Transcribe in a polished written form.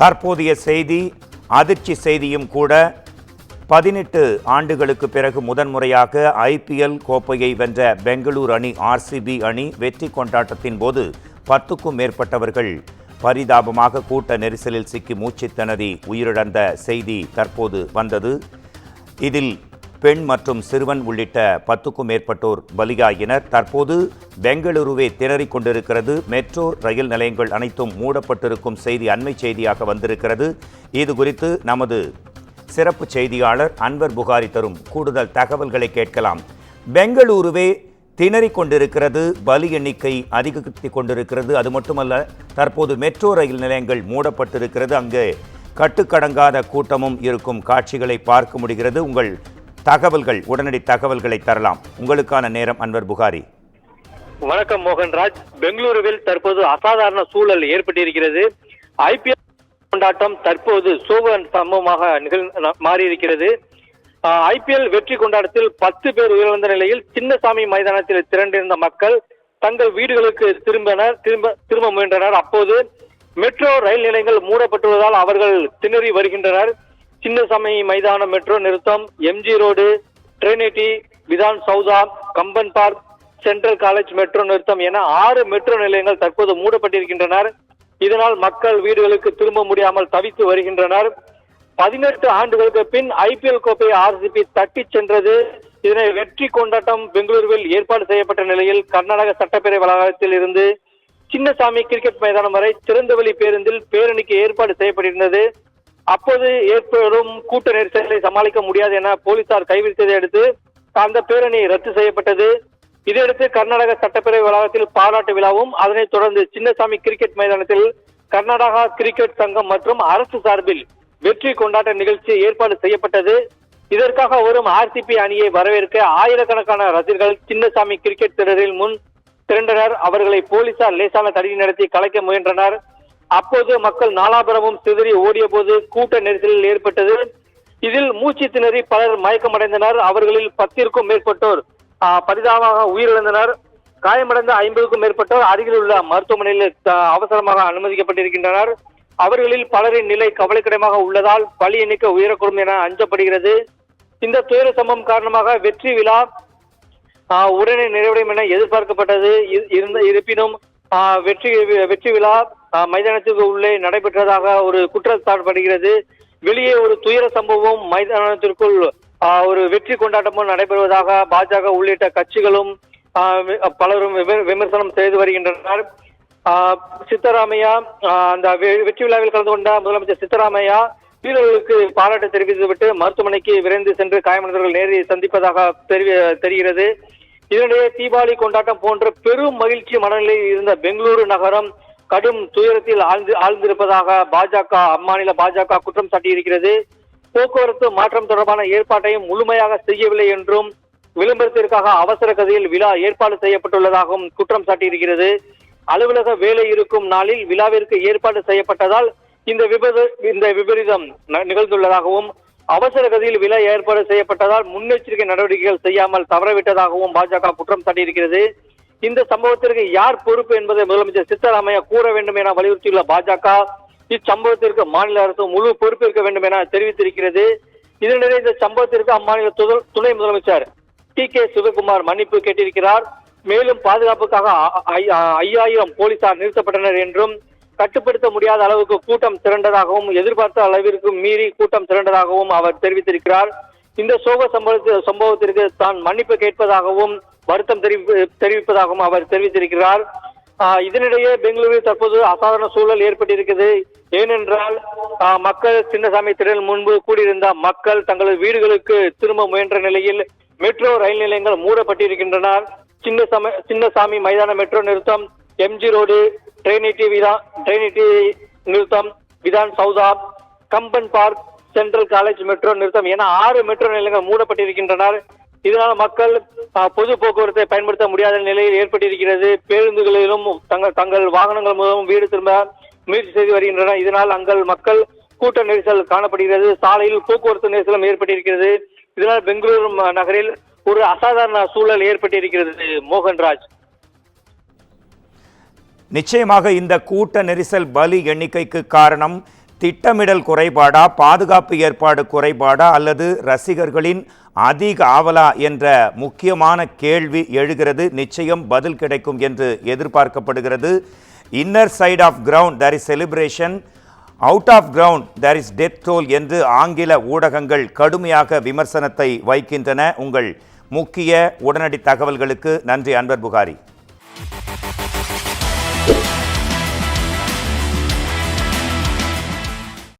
தற்போதைய செய்தி அதிர்ச்சி செய்தியும் கூட. 18 ஆண்டுகளுக்கு பிறகு முதன்முறையாக IPL கோப்பையை வென்ற பெங்களூர் அணி RCB அணி வெற்றி கொண்டாட்டத்தின் போது 10க்கும் மேற்பட்டவர்கள் பரிதாபமாக கூட்ட நெரிசலில் சிக்கி மூச்சு திணறி உயிரிழந்த செய்தி தற்போது வந்தது. இதில் பெண் மற்றும் சிறுவன் உள்ளிட்ட 10க்கும் மேற்பட்டோர் பலியாகினர். தற்போது பெங்களூருவே திணறிக் கொண்டிருக்கிறது. மெட்ரோ ரயில் நிலையங்கள் அனைத்தும் மூடப்பட்டிருக்கும் செய்தி அண்மை செய்தியாக வந்திருக்கிறது. இது குறித்து நமது சிறப்பு செய்தியாளர் அன்வர் புகாரி தரும் கூடுதல் தகவல்களை கேட்கலாம். பெங்களூருவே திணறிக் கொண்டிருக்கிறது, பலி எண்ணிக்கை அதிகரித்துக் கொண்டிருக்கிறது. அது மட்டுமல்ல, தற்போது மெட்ரோ ரயில் நிலையங்கள் மூடப்பட்டிருக்கிறது. அங்கே கட்டுக்கடங்காத கூட்டமும் இருக்கும் காட்சிகளை பார்க்க முடிகிறது. உங்கள் தகவல்கள், உடனடி தகவல்களை தரலாம். உங்களுக்கான நேரம் அன்வர் புகாரி. வணக்கம் மோகன்ராஜ். பெங்களூருவில் தற்போது அசாதாரண சூழல் ஏற்பட்டிருக்கிறது. IPL கொண்டாட்டம் தற்போது சோக சம்பவமாக மாறியிருக்கிறது. IPL வெற்றி கொண்டாட்டத்தில் 10 பேர் உயிரிழந்த நிலையில் சின்னசாமி மைதானத்தில் திரண்டிருந்த மக்கள் தங்கள் வீடுகளுக்கு திரும்ப முயன்றனர். அப்போது மெட்ரோ ரயில் நிலையங்கள் மூடப்பட்டுள்ளதால் அவர்கள் திணறி வருகின்றனர். சின்னசாமி மைதானம் மெட்ரோ நிறுத்தம், MG road, Trinity, Vidhan Soudha, Cubbon Park, central college metro நிறுத்தம் என 6 மெட்ரோ நிலையங்கள் தற்போது மூடப்பட்டிருக்கின்றனர். இதனால் மக்கள் வீடுகளுக்கு திரும்ப முடியாமல் தவித்து வருகின்றனர். 18 ஆண்டுகளுக்கு பின் IPL கோப்பையை RCB தட்டிச் சென்றது. இதனை வெற்றி கொண்டாட்டம் பெங்களூருவில் ஏற்பாடு செய்யப்பட்ட நிலையில் கர்நாடக சட்டப்பேரவை வளாகத்தில் இருந்து சின்னசாமி கிரிக்கெட் மைதானம் வரை திறந்தவெளி பேருந்தில் பேரணிக்கு ஏற்பாடு செய்யப்பட்டிருந்தது. அப்போது ஏற்படும் கூட்ட நெரிசலை சமாளிக்க முடியாது என போலீசார் கைவிரித்ததை அடுத்து அந்த பேரணி ரத்து செய்யப்பட்டது. இதையடுத்து கர்நாடக சட்டப்பேரவை வளாகத்தில் பாராட்டு விழாவும், அதனைத் தொடர்ந்து சின்னசாமி கிரிக்கெட் மைதானத்தில் கர்நாடகா கிரிக்கெட் சங்கம் மற்றும் அரசு சார்பில் வெற்றி கொண்டாட்ட நிகழ்ச்சி ஏற்பாடு செய்யப்பட்டது. இதற்காக வரும் RCB அணியை வரவேற்க ஆயிரக்கணக்கான ரசிகர்கள் சின்னசாமி கிரிக்கெட் திடலில் முன் திரண்டனர். அவர்களை போலீசார் லேசான தடி நடத்தி கலைக்க முயன்றனர். அப்போது மக்கள் நாலாபுரமும் சிதறி ஓடிய போது கூட்ட நெரிசலில் ஏற்பட்டது. இதில் மூச்சு திணறி பலர் மயக்கமடைந்தனர். அவர்களில் 10க்கும் மேற்பட்டோர் பரிதாபமாக உயிரிழந்தனர். காயமடைந்த 50க்கும் மேற்பட்டோர் அருகில் உள்ள மருத்துவமனையில் அவசரமாக அனுமதிக்கப்பட்டிருக்கின்றனர். அவர்களில் பலரின் நிலை கவலைக்கிடமாக உள்ளதால் பலி எண்ணிக்கை உயரக்கூடும் என அஞ்சப்படுகிறது. இந்த துயர சம்பவம் காரணமாக வெற்றி விழா உடனே நிறைவடையும் என எதிர்பார்க்கப்பட்டது. இருப்பினும் வெற்றி விழா மைதானத்துக்கு உள்ளே நடைபெற்றதாக ஒரு குற்றச்சாட்டப்படுகிறது. வெளியே ஒரு துயர சம்பவம், மைதானத்திற்குள் ஒரு வெற்றி கொண்டாட்டமும் நடைபெறுவதாக பாஜக உள்ளிட்ட கட்சிகளும் பலரும் விமர்சனம் செய்து வருகின்றனர். சித்தராமையா அந்த வெற்றி விழாவில் கலந்து கொண்ட முதலமைச்சர் சித்தராமையா வீரர்களுக்கு பாராட்டு தெரிவித்துவிட்டு மருத்துவமனைக்கு விரைந்து சென்று காயமடைந்தவர்கள் நேரில் சந்திப்பதாக தெரிகிறது. இதனிடையே தீபாவளி கொண்டாட்டம் போன்ற பெரும் மகிழ்ச்சி மனநிலையில் இருந்த பெங்களூரு நகரம் கடும் துயரத்தில் ஆழ்ந்திருப்பதாக அம்மாநில பாஜக குற்றம் சாட்டியிருக்கிறது. போக்குவரத்து மாற்றம் தொடர்பான ஏற்பாட்டையும் முழுமையாக செய்யவில்லை என்றும் விளம்பரத்திற்காக அவசர கதியில் விழா ஏற்பாடு செய்யப்பட்டுள்ளதாகவும் குற்றம் சாட்டியிருக்கிறது. அலுவலக வேலை இருக்கும் நாளில் விழாவிற்கு ஏற்பாடு செய்யப்பட்டதால் இந்த விபரீதம் நிகழ்ந்துள்ளதாகவும், அவசர கதியில் விழா ஏற்பாடு செய்யப்பட்டதால் முன்னெச்சரிக்கை நடவடிக்கைகள் செய்யாமல் தவறவிட்டதாகவும் பாஜக குற்றம் சாட்டியிருக்கிறது. இந்த சம்பவத்திற்கு யார் பொறுப்பு என்பதை முதலமைச்சர் சித்தராமையா கூற வேண்டும் என வலியுறுத்தியுள்ள பாஜக இச்சம்பவத்திற்கு மாநில அரசு முழு பொறுப்பேற்க வேண்டும் என தெரிவித்திருக்கிறது. இதனிடையே இந்த சம்பவத்திற்கு அம்மாநில துணை முதலமைச்சர் TK சிவகுமார் மன்னிப்பு கேட்டிருக்கிறார். மேலும் பாதுகாப்புக்காக 5000 போலீசார் நிறுத்தப்பட்டனர் என்றும், கட்டுப்படுத்த முடியாத அளவுக்கு கூட்டம் திரண்டதாகவும், எதிர்பார்த்த அளவிற்கு மீறி கூட்டம் திரண்டதாகவும் அவர் தெரிவித்திருக்கிறார். இந்த சோக சம்பவத்திற்கு தான் மன்னிப்பு கேட்பதாகவும் வருத்தம் தெரிவிப்பதாகவும் அவர் தெரிவித்திருக்கிறார். இதனிடையே பெங்களூரில் தற்போது அசாதாரண சூழல் ஏற்பட்டிருக்கிறது. ஏனென்றால் மக்கள் சின்னசாமி திடல் முன்பு கூடியிருந்த மக்கள் தங்களது வீடுகளுக்கு திரும்ப முயன்ற நிலையில் மெட்ரோ ரயில் நிலையங்கள் மூடப்பட்டிருக்கின்றனர். சின்னசாமி மைதான மெட்ரோ நிறுத்தம், MG ரோடு, ட்ரினிட்டி நிறுத்தம், Vidhan Soudha, Cubbon Park, central college metro நிறுத்தம் என 6 மெட்ரோ நிலையங்கள் மூடப்பட்டிருக்கின்றனர். இதனால் மக்கள் பொது போக்குவரத்தை பயன்படுத்த முடியாத நிலையில் ஏற்பட்டிருக்கிறது. பேருந்துகளிலும் தங்கள் வாகனங்கள் மூலம் வீடு திரும்ப முயற்சி செய்து வருகின்றனர். இதனால் அங்கள் மக்கள் கூட்ட நெரிசல் காணப்படுகிறது. சாலையில் போக்குவரத்து நெரிசலும் ஏற்பட்டிருக்கிறது. இதனால் பெங்களூரு நகரில் ஒரு அசாதாரண சூழல் ஏற்பட்டிருக்கிறது. மோகன்ராஜ், நிச்சயமாக இந்த கூட்ட நெரிசல் பலி எண்ணிக்கைக்கு காரணம் திட்டமிடல் குறைபாடா, பாதுகாப்பு ஏற்பாடு குறைபாடா அல்லது ரசிகர்களின் அதிக ஆவலா என்ற முக்கியமான கேள்வி எழுகிறது. நிச்சயம் பதில் கிடைக்கும் என்று எதிர்பார்க்கப்படுகிறது. Inner side of ground there is celebration, out of ground there is death toll என்று ஆங்கில ஊடகங்கள் கடுமையாக விமர்சனத்தை வைக்கின்றன. உங்கள் முக்கிய உடனடி தகவல்களுக்கு நன்றி அன்வர் புகாரி.